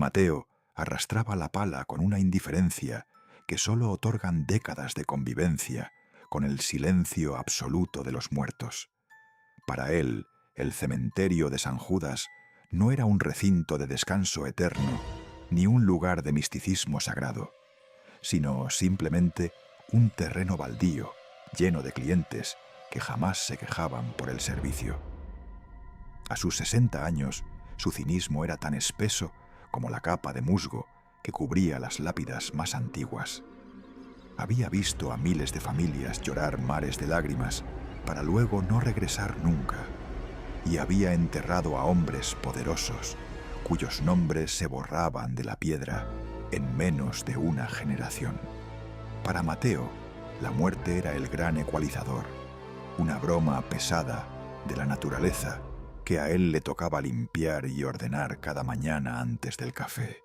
Mateo arrastraba la pala con una indiferencia que solo otorgan décadas de convivencia con el silencio absoluto de los muertos. Para él, el cementerio de San Judas no era un recinto de descanso eterno, ni un lugar de misticismo sagrado, sino simplemente un terreno baldío, lleno de clientes que jamás se quejaban por el servicio. A sus 60 años, su cinismo era tan espeso como la capa de musgo que cubría las lápidas más antiguas. Había visto a miles de familias llorar mares de lágrimas para luego no regresar nunca, y había enterrado a hombres poderosos cuyos nombres se borraban de la piedra en menos de una generación. Para Mateo, la muerte era el gran ecualizador, una broma pesada de la naturaleza que a él le tocaba limpiar y ordenar cada mañana antes del café.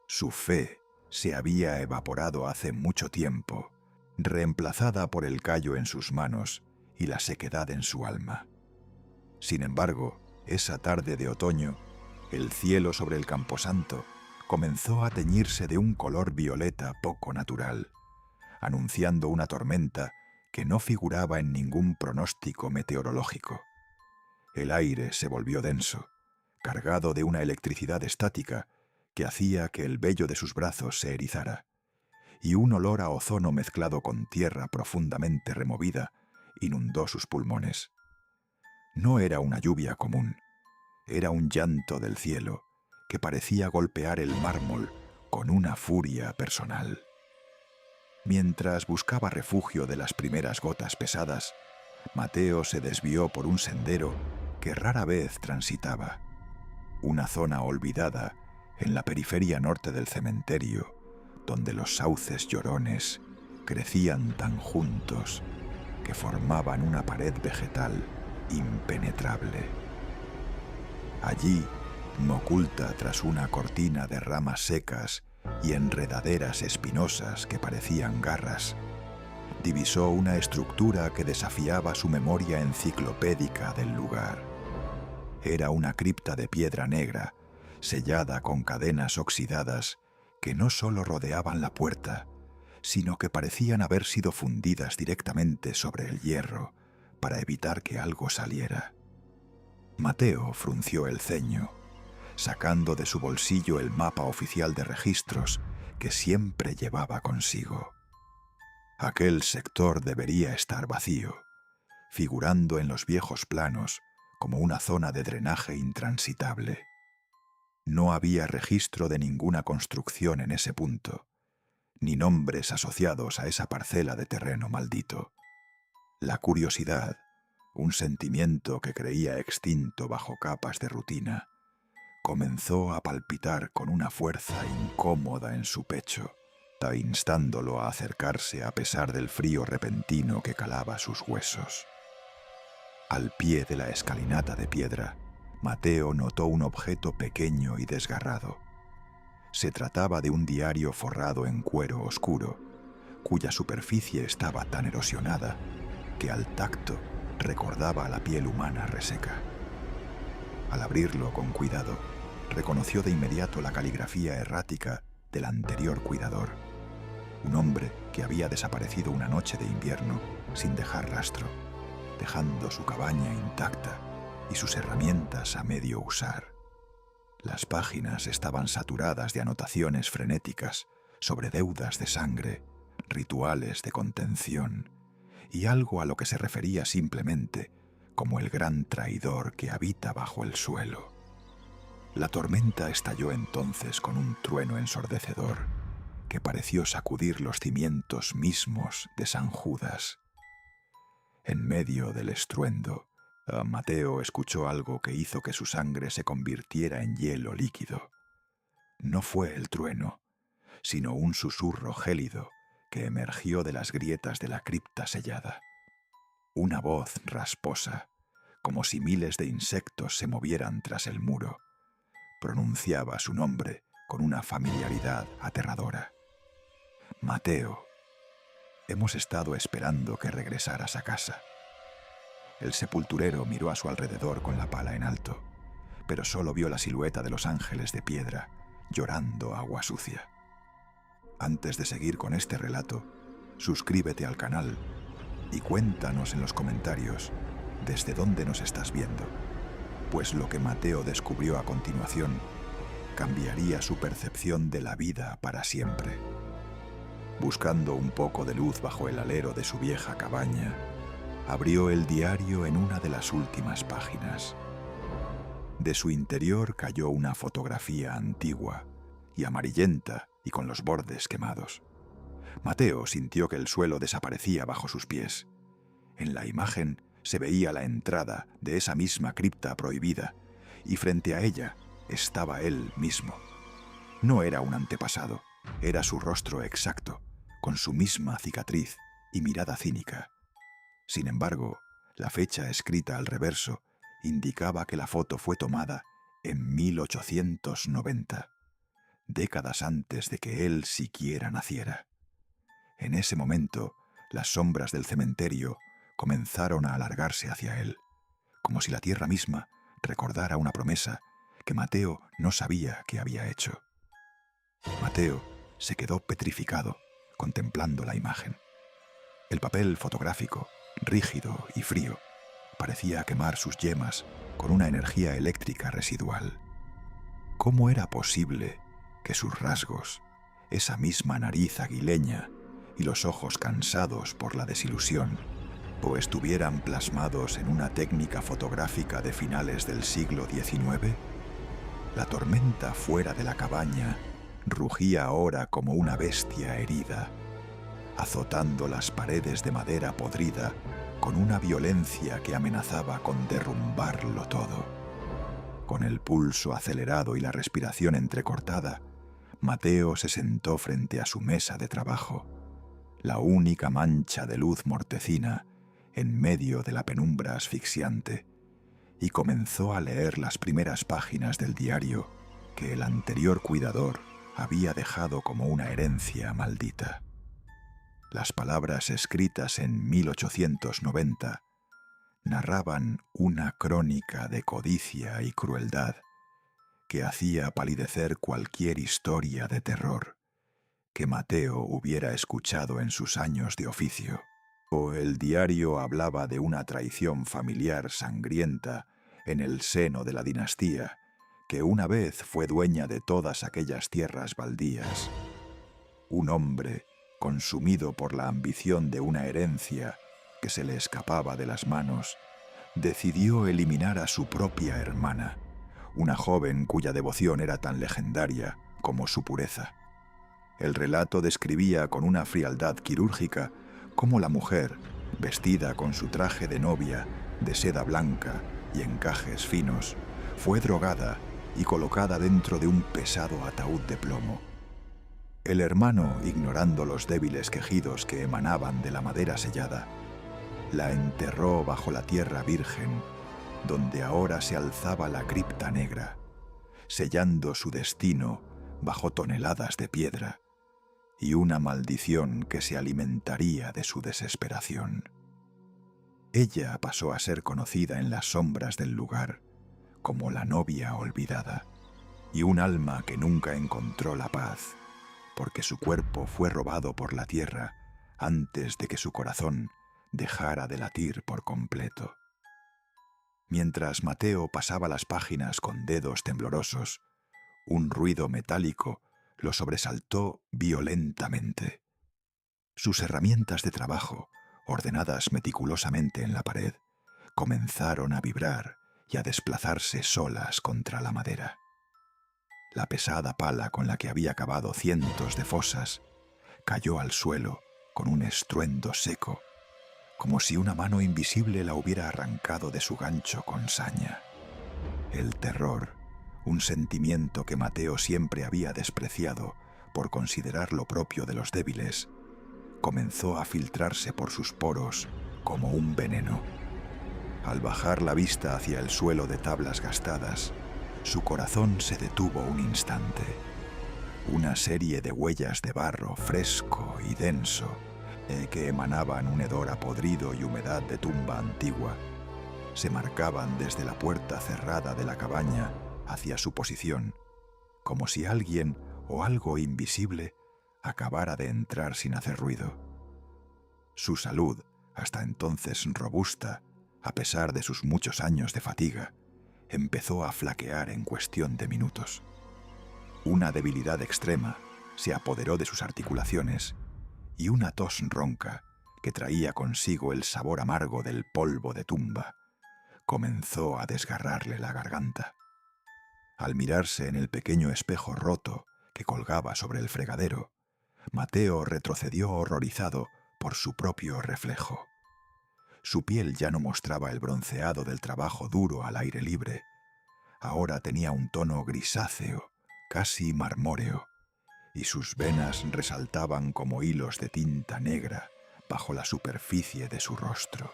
Su fe se había evaporado hace mucho tiempo, reemplazada por el callo en sus manos y la sequedad en su alma. Sin embargo, esa tarde de otoño, el cielo sobre el camposanto comenzó a teñirse de un color violeta poco natural, anunciando una tormenta que no figuraba en ningún pronóstico meteorológico. El aire se volvió denso, cargado de una electricidad estática que hacía que el vello de sus brazos se erizara, y un olor a ozono mezclado con tierra profundamente removida inundó sus pulmones. No era una lluvia común, era un llanto del cielo que parecía golpear el mármol con una furia personal. Mientras buscaba refugio de las primeras gotas pesadas, Mateo se desvió por un sendero que rara vez transitaba, una zona olvidada en la periferia norte del cementerio, donde los sauces llorones crecían tan juntos que formaban una pared vegetal impenetrable. Allí, oculta tras una cortina de ramas secas y enredaderas espinosas que parecían garras, divisó una estructura que desafiaba su memoria enciclopédica del lugar. Era una cripta de piedra negra, sellada con cadenas oxidadas que no solo rodeaban la puerta, sino que parecían haber sido fundidas directamente sobre el hierro para evitar que algo saliera. Mateo frunció el ceño, sacando de su bolsillo el mapa oficial de registros que siempre llevaba consigo. Aquel sector debería estar vacío, figurando en los viejos planos como una zona de drenaje intransitable. No había registro de ninguna construcción en ese punto, ni nombres asociados a esa parcela de terreno maldito. La curiosidad, un sentimiento que creía extinto bajo capas de rutina, comenzó a palpitar con una fuerza incómoda en su pecho, instándolo a acercarse a pesar del frío repentino que calaba sus huesos. Al pie de la escalinata de piedra, Mateo notó un objeto pequeño y desgarrado. Se trataba de un diario forrado en cuero oscuro, cuya superficie estaba tan erosionada que al tacto recordaba a la piel humana reseca. Al abrirlo con cuidado, reconoció de inmediato la caligrafía errática del anterior cuidador, un hombre que había desaparecido una noche de invierno sin dejar rastro, dejando su cabaña intacta y sus herramientas a medio usar. Las páginas estaban saturadas de anotaciones frenéticas sobre deudas de sangre, rituales de contención y algo a lo que se refería simplemente como el gran traidor que habita bajo el suelo. La tormenta estalló entonces con un trueno ensordecedor que pareció sacudir los cimientos mismos de San Judas. En medio del estruendo, Mateo escuchó algo que hizo que su sangre se convirtiera en hielo líquido. No fue el trueno, sino un susurro gélido que emergió de las grietas de la cripta sellada. Una voz rasposa, como si miles de insectos se movieran tras el muro, pronunciaba su nombre con una familiaridad aterradora. Mateo, hemos estado esperando que regresaras a casa. El sepulturero miró a su alrededor con la pala en alto, pero solo vio la silueta de los ángeles de piedra llorando agua sucia. Antes de seguir con este relato, suscríbete al canal y cuéntanos en los comentarios desde dónde nos estás viendo, pues lo que Mateo descubrió a continuación cambiaría su percepción de la vida para siempre. Buscando un poco de luz bajo el alero de su vieja cabaña, abrió el diario en una de las últimas páginas. De su interior cayó una fotografía antigua y amarillenta y con los bordes quemados. Mateo sintió que el suelo desaparecía bajo sus pies. En la imagen se veía la entrada de esa misma cripta prohibida y frente a ella estaba él mismo. No era un antepasado, era su rostro exacto, con su misma cicatriz y mirada cínica. Sin embargo, la fecha escrita al reverso indicaba que la foto fue tomada en 1890, décadas antes de que él siquiera naciera. En ese momento, las sombras del cementerio comenzaron a alargarse hacia él, como si la tierra misma recordara una promesa que Mateo no sabía que había hecho. Mateo se quedó petrificado contemplando la imagen. El papel fotográfico, rígido y frío, parecía quemar sus yemas con una energía eléctrica residual. ¿Cómo era posible que sus rasgos, esa misma nariz aguileña y los ojos cansados por la desilusión, estuvieran plasmados en una técnica fotográfica de finales del siglo XIX? La tormenta fuera de la cabaña rugía ahora como una bestia herida, azotando las paredes de madera podrida con una violencia que amenazaba con derrumbarlo todo. Con el pulso acelerado y la respiración entrecortada, Mateo se sentó frente a su mesa de trabajo, la única mancha de luz mortecina en medio de la penumbra asfixiante, y comenzó a leer las primeras páginas del diario que el anterior cuidador había dejado como una herencia maldita. Las palabras escritas en 1890 narraban una crónica de codicia y crueldad que hacía palidecer cualquier historia de terror que Mateo hubiera escuchado en sus años de oficio. El diario hablaba de una traición familiar sangrienta en el seno de la dinastía, que una vez fue dueña de todas aquellas tierras baldías. Un hombre, consumido por la ambición de una herencia que se le escapaba de las manos, decidió eliminar a su propia hermana, una joven cuya devoción era tan legendaria como su pureza. El relato describía con una frialdad quirúrgica cómo la mujer, vestida con su traje de novia de seda blanca y encajes finos, fue drogada y colocada dentro de un pesado ataúd de plomo. El hermano, ignorando los débiles quejidos que emanaban de la madera sellada, la enterró bajo la tierra virgen, donde ahora se alzaba la cripta negra, sellando su destino bajo toneladas de piedra y una maldición que se alimentaría de su desesperación. Ella pasó a ser conocida en las sombras del lugar como la novia olvidada y un alma que nunca encontró la paz, porque su cuerpo fue robado por la tierra antes de que su corazón dejara de latir por completo. Mientras Mateo pasaba las páginas con dedos temblorosos, un ruido metálico lo sobresaltó violentamente. Sus herramientas de trabajo, ordenadas meticulosamente en la pared, comenzaron a vibrar y a desplazarse solas contra la madera. La pesada pala con la que había cavado cientos de fosas cayó al suelo con un estruendo seco, como si una mano invisible la hubiera arrancado de su gancho con saña. El terror, un sentimiento que Mateo siempre había despreciado por considerarlo propio de los débiles, comenzó a filtrarse por sus poros como un veneno. Al bajar la vista hacia el suelo de tablas gastadas, su corazón se detuvo un instante. Una serie de huellas de barro fresco y denso, que emanaban un hedor a podrido y humedad de tumba antigua, se marcaban desde la puerta cerrada de la cabaña hacia su posición, como si alguien o algo invisible acabara de entrar sin hacer ruido. Su salud, hasta entonces robusta, a pesar de sus muchos años de fatiga, empezó a flaquear en cuestión de minutos. Una debilidad extrema se apoderó de sus articulaciones y una tos ronca, que traía consigo el sabor amargo del polvo de tumba, comenzó a desgarrarle la garganta. Al mirarse en el pequeño espejo roto que colgaba sobre el fregadero, Mateo retrocedió horrorizado por su propio reflejo. Su piel ya no mostraba el bronceado del trabajo duro al aire libre. Ahora tenía un tono grisáceo, casi marmóreo, y sus venas resaltaban como hilos de tinta negra bajo la superficie de su rostro.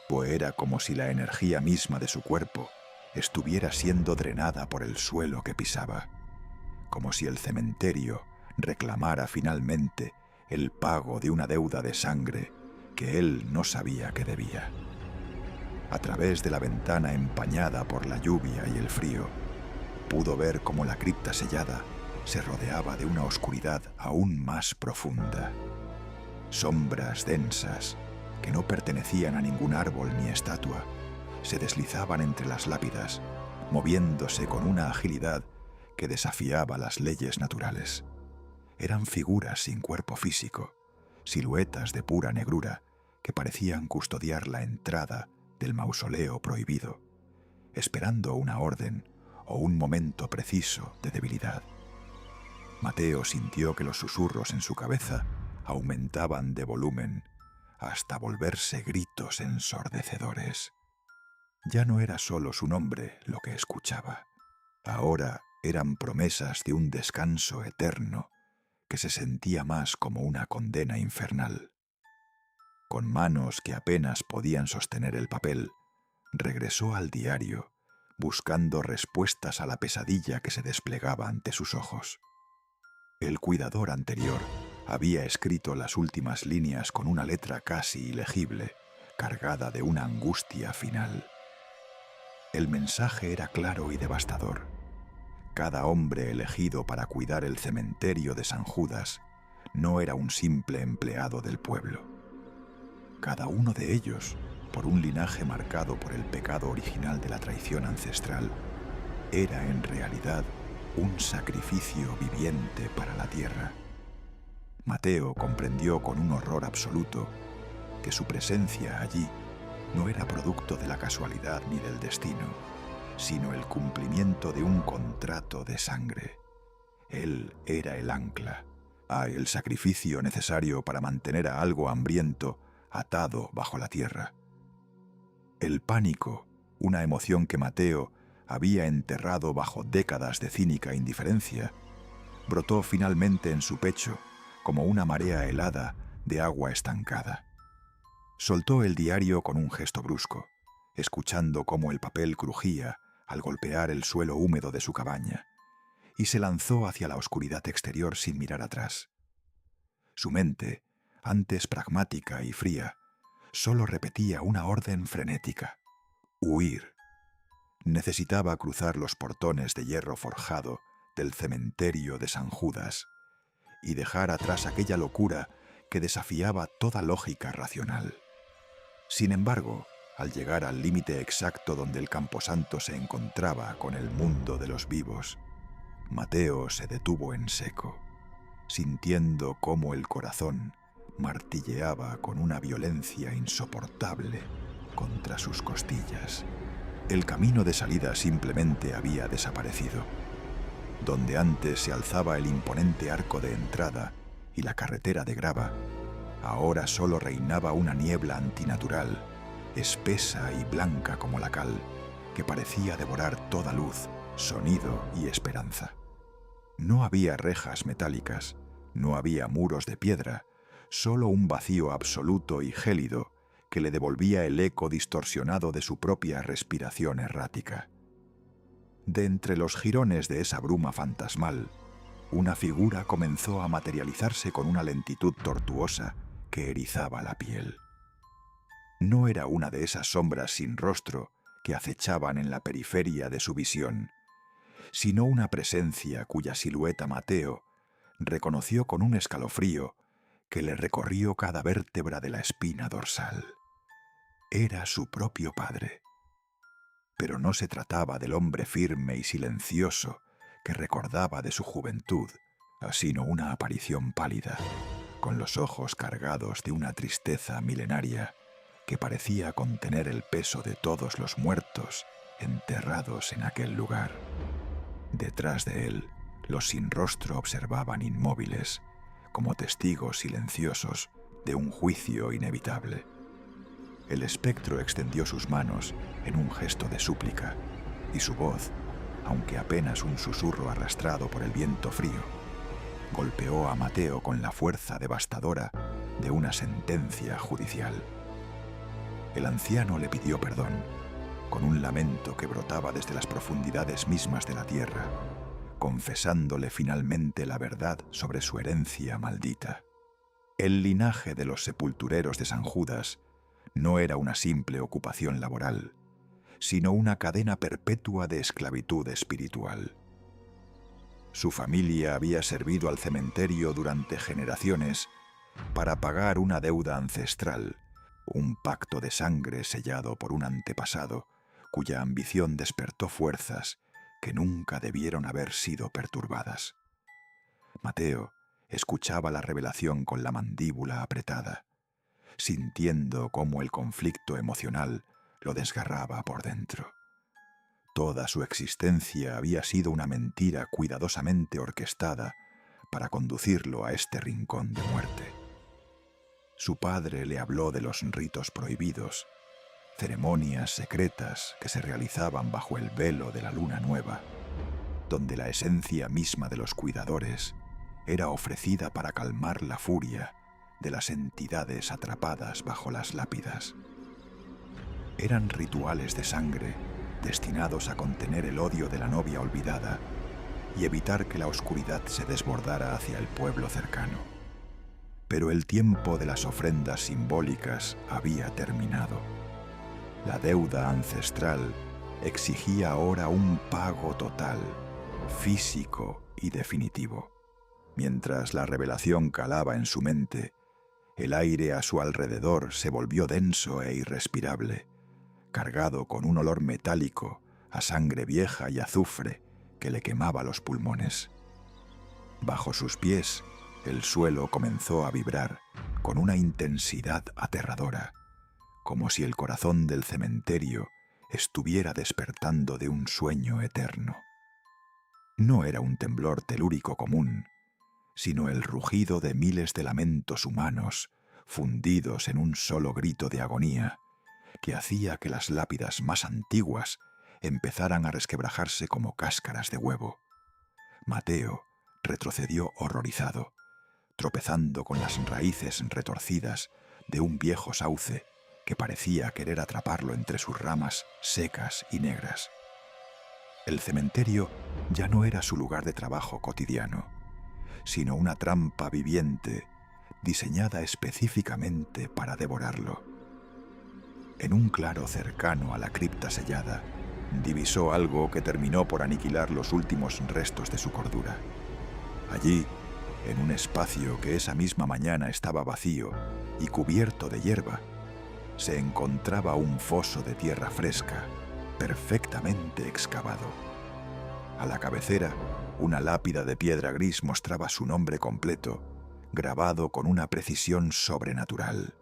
Pues era como si la energía misma de su cuerpo estuviera siendo drenada por el suelo que pisaba, como si el cementerio reclamara finalmente el pago de una deuda de sangre que él no sabía que debía. A través de la ventana empañada por la lluvia y el frío, pudo ver cómo la cripta sellada se rodeaba de una oscuridad aún más profunda. Sombras densas, que no pertenecían a ningún árbol ni estatua, se deslizaban entre las lápidas, moviéndose con una agilidad que desafiaba las leyes naturales. Eran figuras sin cuerpo físico, siluetas de pura negrura que parecían custodiar la entrada del mausoleo prohibido, esperando una orden o un momento preciso de debilidad. Mateo sintió que los susurros en su cabeza aumentaban de volumen hasta volverse gritos ensordecedores. Ya no era solo su nombre lo que escuchaba. Ahora eran promesas de un descanso eterno que se sentía más como una condena infernal. Con manos que apenas podían sostener el papel, regresó al diario, buscando respuestas a la pesadilla que se desplegaba ante sus ojos. El cuidador anterior había escrito las últimas líneas con una letra casi ilegible, cargada de una angustia final. El mensaje era claro y devastador. Cada hombre elegido para cuidar el cementerio de San Judas no era un simple empleado del pueblo. Cada uno de ellos, por un linaje marcado por el pecado original de la traición ancestral, era en realidad un sacrificio viviente para la tierra. Mateo comprendió con un horror absoluto que su presencia allí no era producto de la casualidad ni del destino, sino el cumplimiento de un contrato de sangre. Él era el ancla, el sacrificio necesario para mantener a algo hambriento atado bajo la tierra. El pánico, una emoción que Mateo había enterrado bajo décadas de cínica indiferencia, brotó finalmente en su pecho como una marea helada de agua estancada. Soltó el diario con un gesto brusco, escuchando cómo el papel crujía al golpear el suelo húmedo de su cabaña, y se lanzó hacia la oscuridad exterior sin mirar atrás. Su mente, antes pragmática y fría, solo repetía una orden frenética: huir. Necesitaba cruzar los portones de hierro forjado del cementerio de San Judas y dejar atrás aquella locura que desafiaba toda lógica racional. Sin embargo, al llegar al límite exacto donde el camposanto se encontraba con el mundo de los vivos, Mateo se detuvo en seco, sintiendo cómo el corazón martilleaba con una violencia insoportable contra sus costillas. El camino de salida simplemente había desaparecido. Donde antes se alzaba el imponente arco de entrada y la carretera de grava, ahora solo reinaba una niebla antinatural, espesa y blanca como la cal, que parecía devorar toda luz, sonido y esperanza. No había rejas metálicas, no había muros de piedra, solo un vacío absoluto y gélido que le devolvía el eco distorsionado de su propia respiración errática. De entre los jirones de esa bruma fantasmal, una figura comenzó a materializarse con una lentitud tortuosa que erizaba la piel. No era una de esas sombras sin rostro que acechaban en la periferia de su visión, sino una presencia cuya silueta Mateo reconoció con un escalofrío que le recorrió cada vértebra de la espina dorsal. Era su propio padre. Pero no se trataba del hombre firme y silencioso que recordaba de su juventud, sino una aparición pálida, con los ojos cargados de una tristeza milenaria que parecía contener el peso de todos los muertos enterrados en aquel lugar. Detrás de él, los sin rostro observaban inmóviles, como testigos silenciosos de un juicio inevitable. El espectro extendió sus manos en un gesto de súplica, y su voz, aunque apenas un susurro arrastrado por el viento frío, golpeó a Mateo con la fuerza devastadora de una sentencia judicial. El anciano le pidió perdón, con un lamento que brotaba desde las profundidades mismas de la tierra, confesándole finalmente la verdad sobre su herencia maldita. El linaje de los sepultureros de San Judas no era una simple ocupación laboral, sino una cadena perpetua de esclavitud espiritual. Su familia había servido al cementerio durante generaciones para pagar una deuda ancestral, un pacto de sangre sellado por un antepasado cuya ambición despertó fuerzas que nunca debieron haber sido perturbadas. Mateo escuchaba la revelación con la mandíbula apretada, sintiendo cómo el conflicto emocional lo desgarraba por dentro. Toda su existencia había sido una mentira cuidadosamente orquestada para conducirlo a este rincón de muerte. Su padre le habló de los ritos prohibidos, ceremonias secretas que se realizaban bajo el velo de la luna nueva, donde la esencia misma de los cuidadores era ofrecida para calmar la furia de las entidades atrapadas bajo las lápidas. Eran rituales de sangre destinados a contener el odio de la novia olvidada y evitar que la oscuridad se desbordara hacia el pueblo cercano. Pero el tiempo de las ofrendas simbólicas había terminado. La deuda ancestral exigía ahora un pago total, físico y definitivo. Mientras la revelación calaba en su mente, el aire a su alrededor se volvió denso e irrespirable, cargado con un olor metálico a sangre vieja y azufre que le quemaba los pulmones. Bajo sus pies, el suelo comenzó a vibrar con una intensidad aterradora, como si el corazón del cementerio estuviera despertando de un sueño eterno. No era un temblor telúrico común, sino el rugido de miles de lamentos humanos fundidos en un solo grito de agonía que hacía que las lápidas más antiguas empezaran a resquebrajarse como cáscaras de huevo. Mateo retrocedió horrorizado, tropezando con las raíces retorcidas de un viejo sauce que parecía querer atraparlo entre sus ramas secas y negras. El cementerio ya no era su lugar de trabajo cotidiano, sino una trampa viviente diseñada específicamente para devorarlo. En un claro cercano a la cripta sellada, divisó algo que terminó por aniquilar los últimos restos de su cordura. Allí, en un espacio que esa misma mañana estaba vacío y cubierto de hierba, se encontraba un foso de tierra fresca, perfectamente excavado. A la cabecera, una lápida de piedra gris mostraba su nombre completo, grabado con una precisión sobrenatural.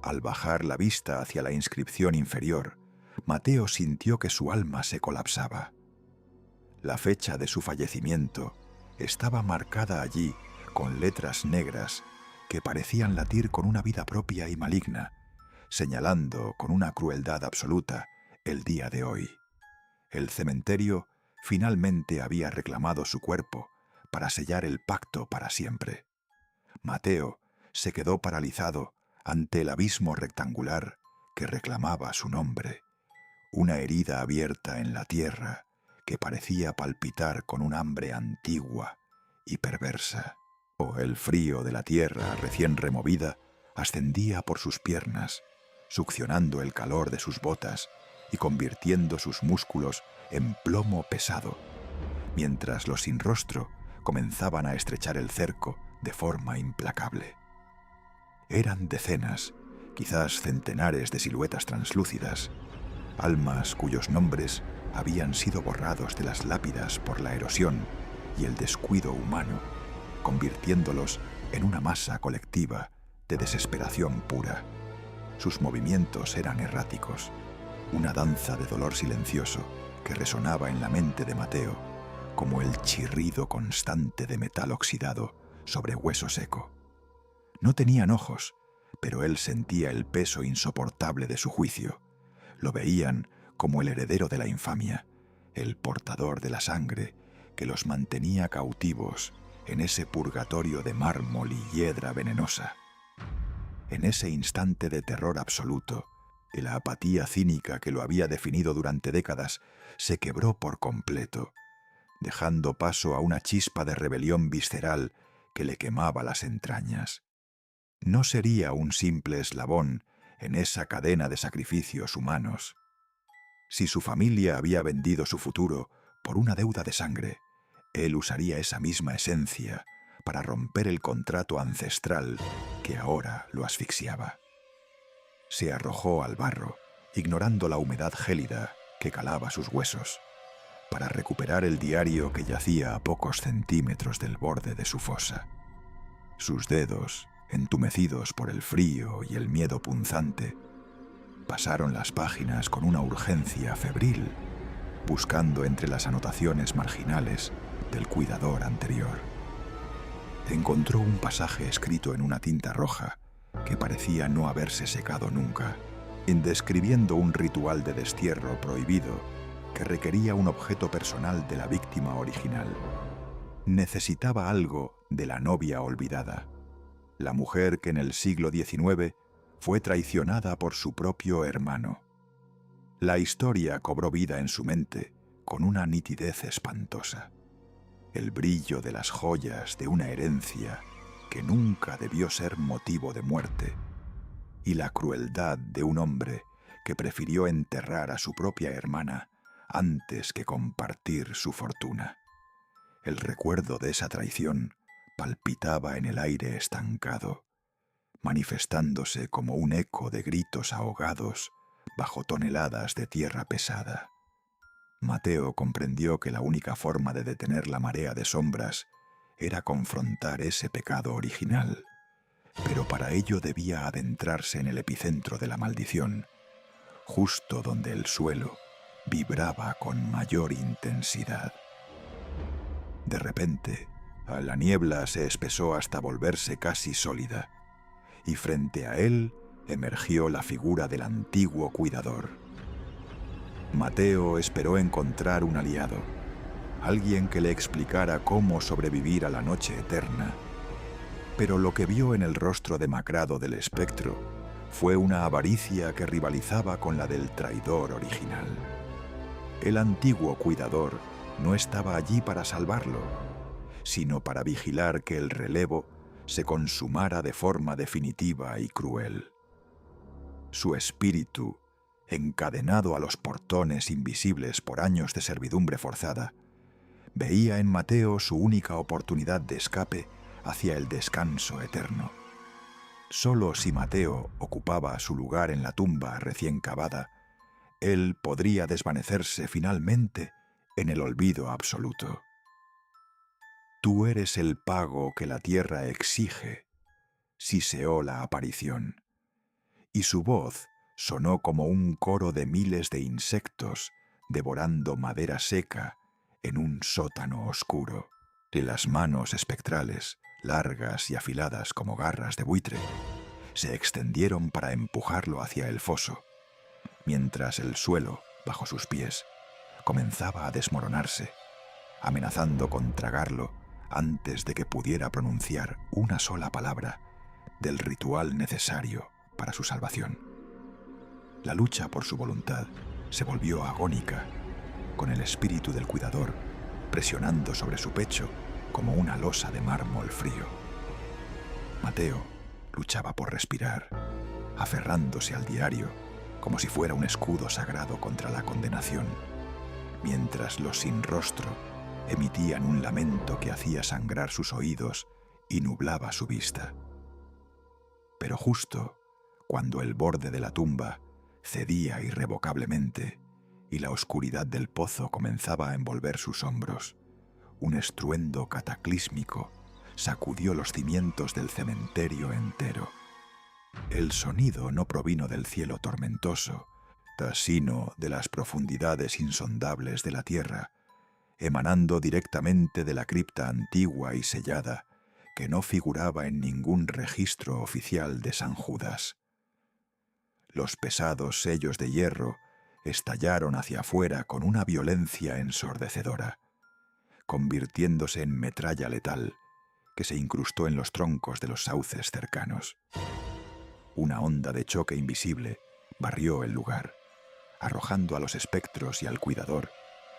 Al bajar la vista hacia la inscripción inferior, Mateo sintió que su alma se colapsaba. La fecha de su fallecimiento estaba marcada allí con letras negras que parecían latir con una vida propia y maligna, señalando con una crueldad absoluta el día de hoy. El cementerio finalmente había reclamado su cuerpo para sellar el pacto para siempre. Mateo se quedó paralizado ante el abismo rectangular que reclamaba su nombre, una herida abierta en la tierra que parecía palpitar con un hambre antigua y perversa. El frío de la tierra recién removida ascendía por sus piernas, succionando el calor de sus botas y convirtiendo sus músculos en plomo pesado mientras los sin rostro comenzaban a estrechar el cerco de forma implacable. Eran decenas, quizás centenares de siluetas translúcidas, almas cuyos nombres habían sido borrados de las lápidas por la erosión y el descuido humano, convirtiéndolos en una masa colectiva de desesperación pura. Sus movimientos eran erráticos, una danza de dolor silencioso que resonaba en la mente de Mateo como el chirrido constante de metal oxidado sobre hueso seco. No tenían ojos, pero él sentía el peso insoportable de su juicio. Lo veían como el heredero de la infamia, el portador de la sangre que los mantenía cautivos en ese purgatorio de mármol y hiedra venenosa. En ese instante de terror absoluto, la apatía cínica que lo había definido durante décadas se quebró por completo, dejando paso a una chispa de rebelión visceral que le quemaba las entrañas. No sería un simple eslabón en esa cadena de sacrificios humanos. Si su familia había vendido su futuro por una deuda de sangre, él usaría esa misma esencia para romper el contrato ancestral que ahora lo asfixiaba. Se arrojó al barro, ignorando la humedad gélida que calaba sus huesos, para recuperar el diario que yacía a pocos centímetros del borde de su fosa. Sus dedos, entumecidos por el frío y el miedo punzante, pasaron las páginas con una urgencia febril, buscando entre las anotaciones marginales del cuidador anterior. Encontró un pasaje escrito en una tinta roja que parecía no haberse secado nunca, describiendo un ritual de destierro prohibido que requería un objeto personal de la víctima original. Necesitaba algo de la novia olvidada, la mujer que en el siglo XIX fue traicionada por su propio hermano. La historia cobró vida en su mente con una nitidez espantosa. El brillo de las joyas de una herencia que nunca debió ser motivo de muerte, y la crueldad de un hombre que prefirió enterrar a su propia hermana antes que compartir su fortuna. El recuerdo de esa traición palpitaba en el aire estancado, manifestándose como un eco de gritos ahogados bajo toneladas de tierra pesada. Mateo comprendió que la única forma de detener la marea de sombras era confrontar ese pecado original, pero para ello debía adentrarse en el epicentro de la maldición, justo donde el suelo vibraba con mayor intensidad. De repente, la niebla se espesó hasta volverse casi sólida, y frente a él emergió la figura del antiguo cuidador. Mateo esperó encontrar un aliado, alguien que le explicara cómo sobrevivir a la noche eterna, pero lo que vio en el rostro demacrado del espectro fue una avaricia que rivalizaba con la del traidor original. El antiguo cuidador no estaba allí para salvarlo, sino para vigilar que el relevo se consumara de forma definitiva y cruel. Su espíritu, encadenado a los portones invisibles por años de servidumbre forzada, veía en Mateo su única oportunidad de escape hacia el descanso eterno. Solo si Mateo ocupaba su lugar en la tumba recién cavada, él podría desvanecerse finalmente en el olvido absoluto. «Tú eres el pago que la tierra exige», siseó la aparición, y su voz sonó como un coro de miles de insectos devorando madera seca en un sótano oscuro. Y las manos espectrales, largas y afiladas como garras de buitre, se extendieron para empujarlo hacia el foso, mientras el suelo, bajo sus pies, comenzaba a desmoronarse, amenazando con tragarlo antes de que pudiera pronunciar una sola palabra del ritual necesario para su salvación. La lucha por su voluntad se volvió agónica, con el espíritu del cuidador presionando sobre su pecho como una losa de mármol frío. Mateo luchaba por respirar, aferrándose al diario como si fuera un escudo sagrado contra la condenación, mientras los sin rostro emitían un lamento que hacía sangrar sus oídos y nublaba su vista. Pero justo cuando el borde de la tumba cedía irrevocablemente y la oscuridad del pozo comenzaba a envolver sus hombros, un estruendo cataclísmico sacudió los cimientos del cementerio entero. El sonido no provino del cielo tormentoso, sino de las profundidades insondables de la tierra, emanando directamente de la cripta antigua y sellada que no figuraba en ningún registro oficial de San Judas. Los pesados sellos de hierro estallaron hacia afuera con una violencia ensordecedora, convirtiéndose en metralla letal que se incrustó en los troncos de los sauces cercanos. Una onda de choque invisible barrió el lugar, arrojando a los espectros y al cuidador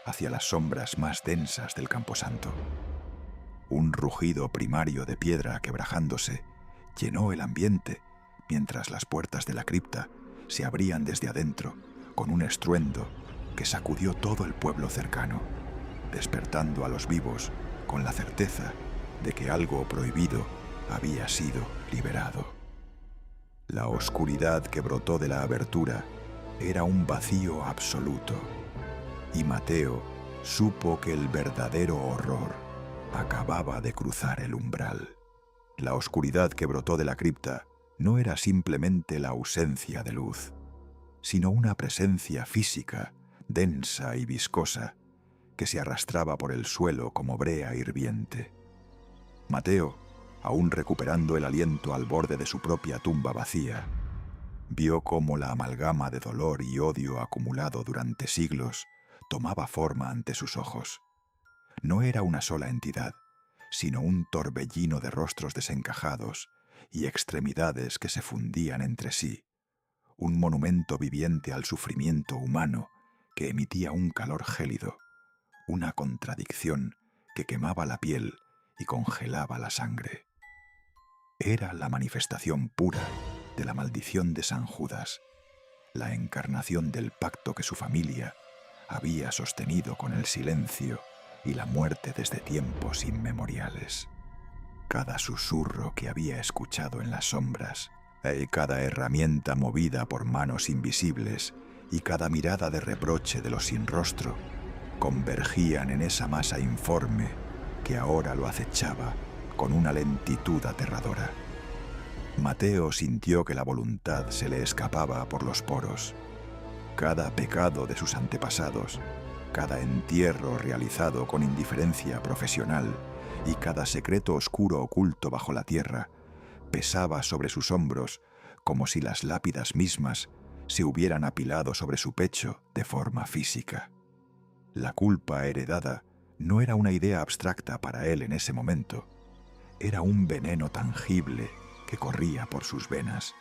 hacia las sombras más densas del camposanto. Un rugido primario de piedra quebrajándose llenó el ambiente mientras las puertas de la cripta se abrían desde adentro con un estruendo que sacudió todo el pueblo cercano, despertando a los vivos con la certeza de que algo prohibido había sido liberado. La oscuridad que brotó de la abertura era un vacío absoluto, y Mateo supo que el verdadero horror acababa de cruzar el umbral. La oscuridad que brotó de la cripta no era simplemente la ausencia de luz, sino una presencia física, densa y viscosa, que se arrastraba por el suelo como brea hirviente. Mateo, aún recuperando el aliento al borde de su propia tumba vacía, vio cómo la amalgama de dolor y odio acumulado durante siglos tomaba forma ante sus ojos. No era una sola entidad, sino un torbellino de rostros desencajados y extremidades que se fundían entre sí, un monumento viviente al sufrimiento humano que emitía un calor gélido, una contradicción que quemaba la piel y congelaba la sangre. Era la manifestación pura de la maldición de San Judas, la encarnación del pacto que su familia había sostenido con el silencio y la muerte desde tiempos inmemoriales. Cada susurro que había escuchado en las sombras, cada herramienta movida por manos invisibles y cada mirada de reproche de los sin rostro convergían en esa masa informe que ahora lo acechaba con una lentitud aterradora. Mateo sintió que la voluntad se le escapaba por los poros. Cada pecado de sus antepasados, cada entierro realizado con indiferencia profesional y cada secreto oscuro oculto bajo la tierra pesaba sobre sus hombros como si las lápidas mismas se hubieran apilado sobre su pecho de forma física. La culpa heredada no era una idea abstracta para él en ese momento. Era un veneno tangible que corría por sus venas,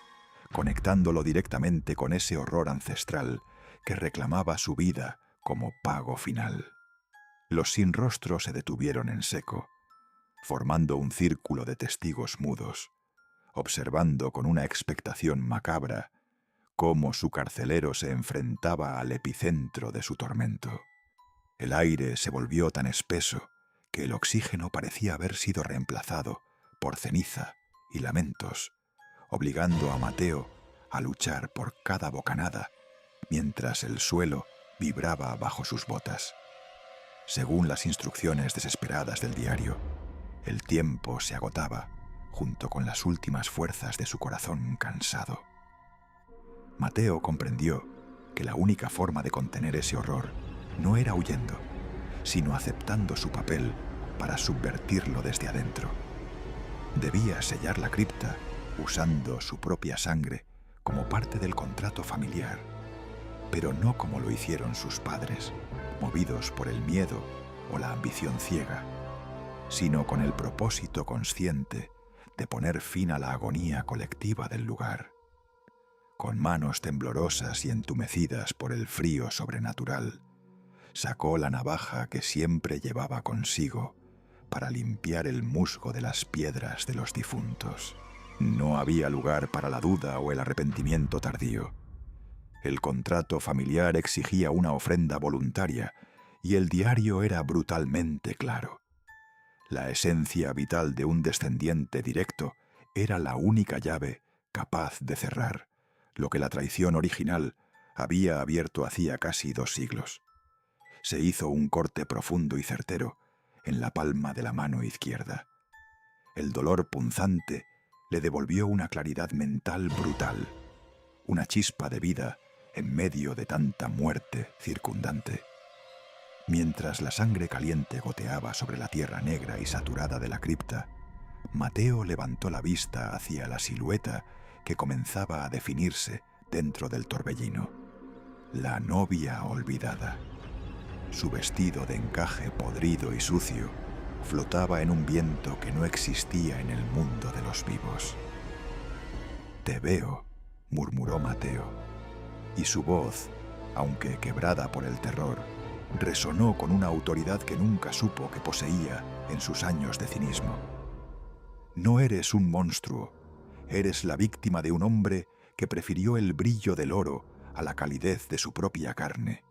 conectándolo directamente con ese horror ancestral que reclamaba su vida como pago final. Los sin rostro se detuvieron en seco, formando un círculo de testigos mudos, observando con una expectación macabra cómo su carcelero se enfrentaba al epicentro de su tormento. El aire se volvió tan espeso que el oxígeno parecía haber sido reemplazado por ceniza y lamentos, obligando a Mateo a luchar por cada bocanada, mientras el suelo vibraba bajo sus botas. Según las instrucciones desesperadas del diario, el tiempo se agotaba junto con las últimas fuerzas de su corazón cansado. Mateo comprendió que la única forma de contener ese horror no era huyendo, sino aceptando su papel para subvertirlo desde adentro. Debía sellar la cripta usando su propia sangre como parte del contrato familiar, pero no como lo hicieron sus padres, movidos por el miedo o la ambición ciega, sino con el propósito consciente de poner fin a la agonía colectiva del lugar. Con manos temblorosas y entumecidas por el frío sobrenatural, sacó la navaja que siempre llevaba consigo para limpiar el musgo de las piedras de los difuntos. No había lugar para la duda o el arrepentimiento tardío. El contrato familiar exigía una ofrenda voluntaria y el diario era brutalmente claro. La esencia vital de un descendiente directo era la única llave capaz de cerrar lo que la traición original había abierto hacía casi 2 siglos. Se hizo un corte profundo y certero en la palma de la mano izquierda. El dolor punzante le devolvió una claridad mental brutal, una chispa de vida en medio de tanta muerte circundante. Mientras la sangre caliente goteaba sobre la tierra negra y saturada de la cripta, Mateo levantó la vista hacia la silueta que comenzaba a definirse dentro del torbellino. La novia olvidada. Su vestido de encaje podrido y sucio flotaba en un viento que no existía en el mundo de los vivos. «Te veo», murmuró Mateo, y su voz, aunque quebrada por el terror, resonó con una autoridad que nunca supo que poseía en sus años de cinismo. «No eres un monstruo, eres la víctima de un hombre que prefirió el brillo del oro a la calidez de su propia carne.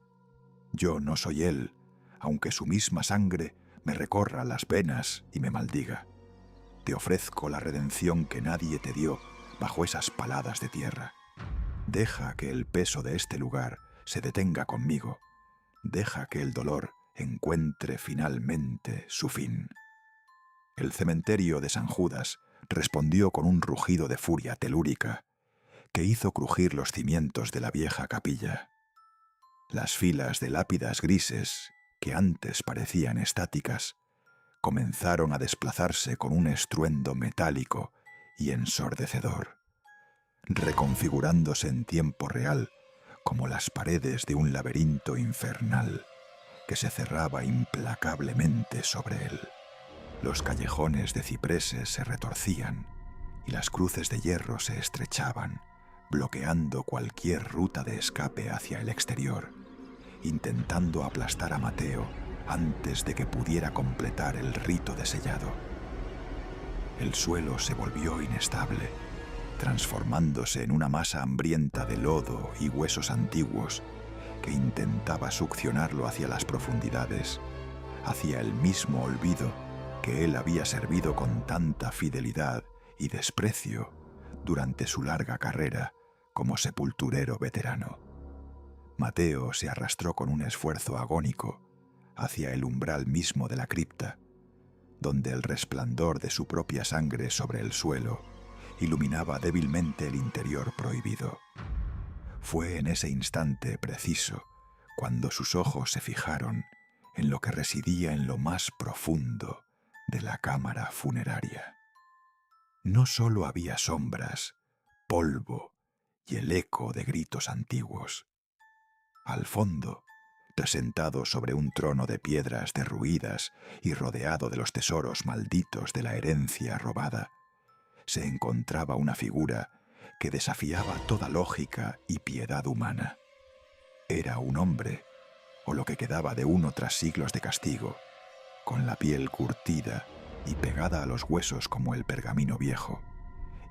Yo no soy él, aunque su misma sangre me recorra las venas y me maldiga. Te ofrezco la redención que nadie te dio bajo esas paladas de tierra. Deja que el peso de este lugar se detenga conmigo. Deja que el dolor encuentre finalmente su fin». El cementerio de San Judas respondió con un rugido de furia telúrica que hizo crujir los cimientos de la vieja capilla. Las filas de lápidas grises, que antes parecían estáticas, comenzaron a desplazarse con un estruendo metálico y ensordecedor, reconfigurándose en tiempo real como las paredes de un laberinto infernal que se cerraba implacablemente sobre él. Los callejones de cipreses se retorcían y las cruces de hierro se estrechaban, bloqueando cualquier ruta de escape hacia el exterior, intentando aplastar a Mateo antes de que pudiera completar el rito de sellado. El suelo se volvió inestable, transformándose en una masa hambrienta de lodo y huesos antiguos que intentaba succionarlo hacia las profundidades, hacia el mismo olvido que él había servido con tanta fidelidad y desprecio durante su larga carrera como sepulturero veterano. Mateo se arrastró con un esfuerzo agónico hacia el umbral mismo de la cripta, donde el resplandor de su propia sangre sobre el suelo iluminaba débilmente el interior prohibido. Fue en ese instante preciso cuando sus ojos se fijaron en lo que residía en lo más profundo de la cámara funeraria. No solo había sombras, polvo y el eco de gritos antiguos. Al fondo, sentado sobre un trono de piedras derruidas y rodeado de los tesoros malditos de la herencia robada, se encontraba una figura que desafiaba toda lógica y piedad humana. Era un hombre, o lo que quedaba de uno tras siglos de castigo, con la piel curtida y pegada a los huesos como el pergamino viejo,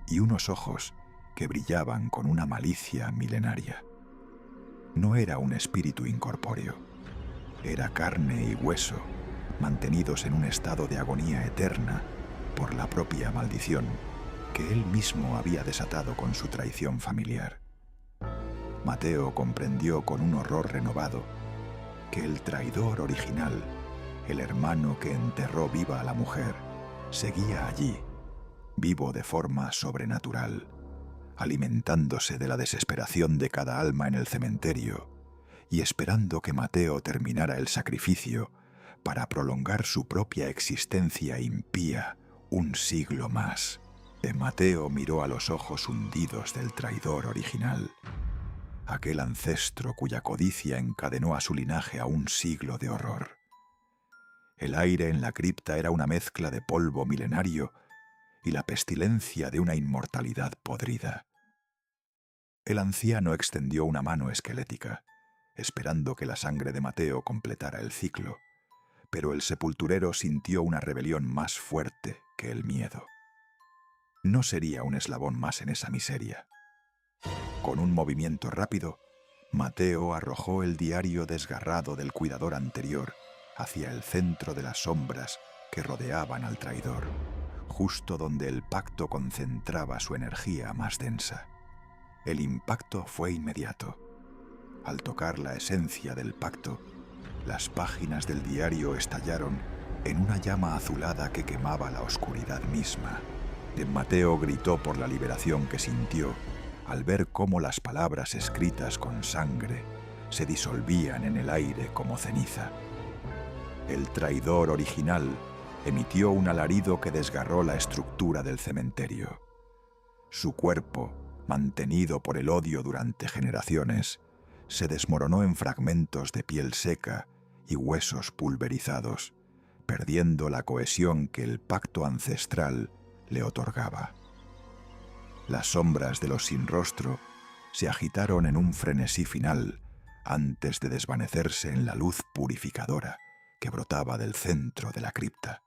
y unos ojos que brillaban con una malicia milenaria. No era un espíritu incorpóreo, era carne y hueso, mantenidos en un estado de agonía eterna por la propia maldición que él mismo había desatado con su traición familiar. Mateo comprendió con un horror renovado que el traidor original, el hermano que enterró viva a la mujer, seguía allí, vivo de forma sobrenatural, alimentándose de la desesperación de cada alma en el cementerio y esperando que Mateo terminara el sacrificio para prolongar su propia existencia impía un siglo más. Mateo miró a los ojos hundidos del traidor original, aquel ancestro cuya codicia encadenó a su linaje a un siglo de horror. El aire en la cripta era una mezcla de polvo milenario y la pestilencia de una inmortalidad podrida. El anciano extendió una mano esquelética, esperando que la sangre de Mateo completara el ciclo, pero el sepulturero sintió una rebelión más fuerte que el miedo. No sería un eslabón más en esa miseria. Con un movimiento rápido, Mateo arrojó el diario desgarrado del cuidador anterior hacia el centro de las sombras que rodeaban al traidor, justo donde el pacto concentraba su energía más densa. El impacto fue inmediato. Al tocar la esencia del pacto, las páginas del diario estallaron en una llama azulada que quemaba la oscuridad misma. Mateo gritó por la liberación que sintió al ver cómo las palabras escritas con sangre se disolvían en el aire como ceniza. El traidor original emitió un alarido que desgarró la estructura del cementerio. Su cuerpo, mantenido por el odio durante generaciones, se desmoronó en fragmentos de piel seca y huesos pulverizados, perdiendo la cohesión que el pacto ancestral le otorgaba. Las sombras de los sin rostro se agitaron en un frenesí final antes de desvanecerse en la luz purificadora que brotaba del centro de la cripta.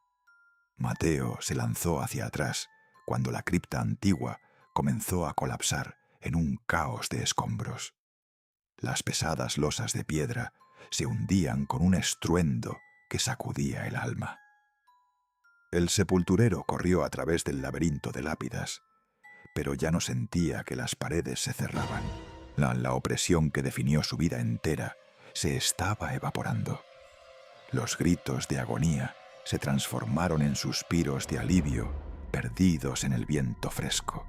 Mateo se lanzó hacia atrás cuando la cripta antigua comenzó a colapsar en un caos de escombros. Las pesadas losas de piedra se hundían con un estruendo que sacudía el alma. El sepulturero corrió a través del laberinto de lápidas, pero ya no sentía que las paredes se cerraban. La opresión que definió su vida entera se estaba evaporando. Los gritos de agonía se transformaron en suspiros de alivio perdidos en el viento fresco.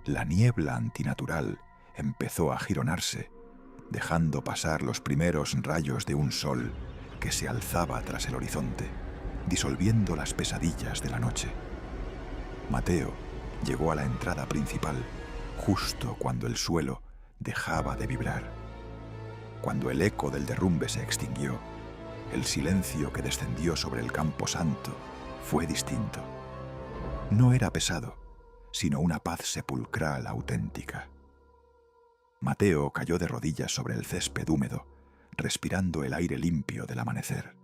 La niebla antinatural empezó a gironarse, dejando pasar los primeros rayos de un sol que se alzaba tras el horizonte, disolviendo las pesadillas de la noche. Mateo llegó a la entrada principal justo cuando el suelo dejaba de vibrar. Cuando el eco del derrumbe se extinguió, el silencio que descendió sobre el campo santo fue distinto. No era pesado, sino una paz sepulcral auténtica. Mateo cayó de rodillas sobre el césped húmedo, respirando el aire limpio del amanecer.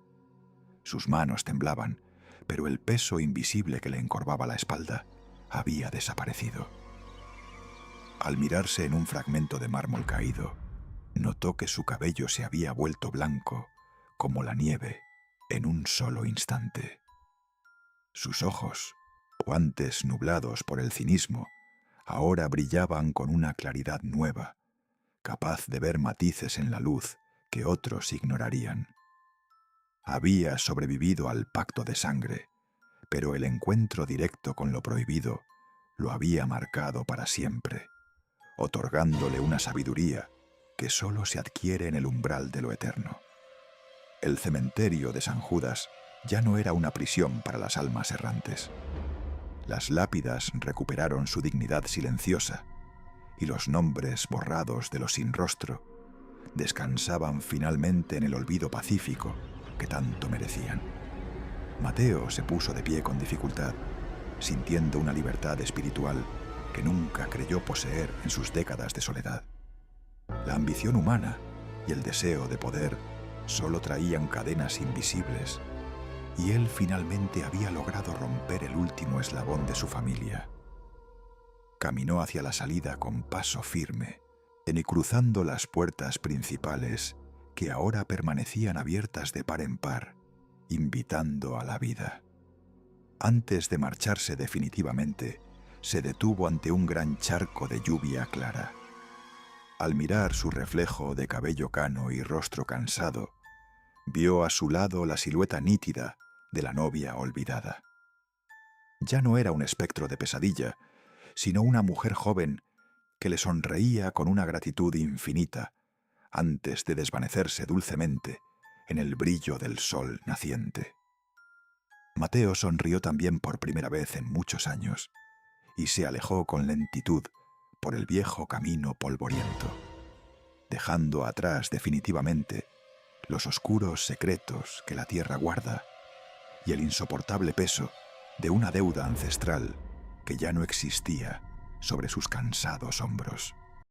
Sus manos temblaban, pero el peso invisible que le encorvaba la espalda había desaparecido. Al mirarse en un fragmento de mármol caído, notó que su cabello se había vuelto blanco como la nieve en un solo instante. Sus ojos, o antes nublados por el cinismo, ahora brillaban con una claridad nueva, capaz de ver matices en la luz que otros ignorarían. Había sobrevivido al pacto de sangre, pero el encuentro directo con lo prohibido lo había marcado para siempre, otorgándole una sabiduría que solo se adquiere en el umbral de lo eterno. El cementerio de San Judas ya no era una prisión para las almas errantes. Las lápidas recuperaron su dignidad silenciosa y los nombres borrados de los sin rostro descansaban finalmente en el olvido pacífico que tanto merecían. Mateo se puso de pie con dificultad, sintiendo una libertad espiritual que nunca creyó poseer en sus décadas de soledad. La ambición humana y el deseo de poder solo traían cadenas invisibles, y él finalmente había logrado romper el último eslabón de su familia. Caminó hacia la salida con paso firme, cruzando las puertas principales que ahora permanecían abiertas de par en par, invitando a la vida. Antes de marcharse definitivamente, se detuvo ante un gran charco de lluvia clara. Al mirar su reflejo de cabello cano y rostro cansado, vio a su lado la silueta nítida de la novia olvidada. Ya no era un espectro de pesadilla, sino una mujer joven que le sonreía con una gratitud infinita antes de desvanecerse dulcemente en el brillo del sol naciente. Mateo sonrió también por primera vez en muchos años y se alejó con lentitud por el viejo camino polvoriento, dejando atrás definitivamente los oscuros secretos que la tierra guarda y el insoportable peso de una deuda ancestral que ya no existía sobre sus cansados hombros.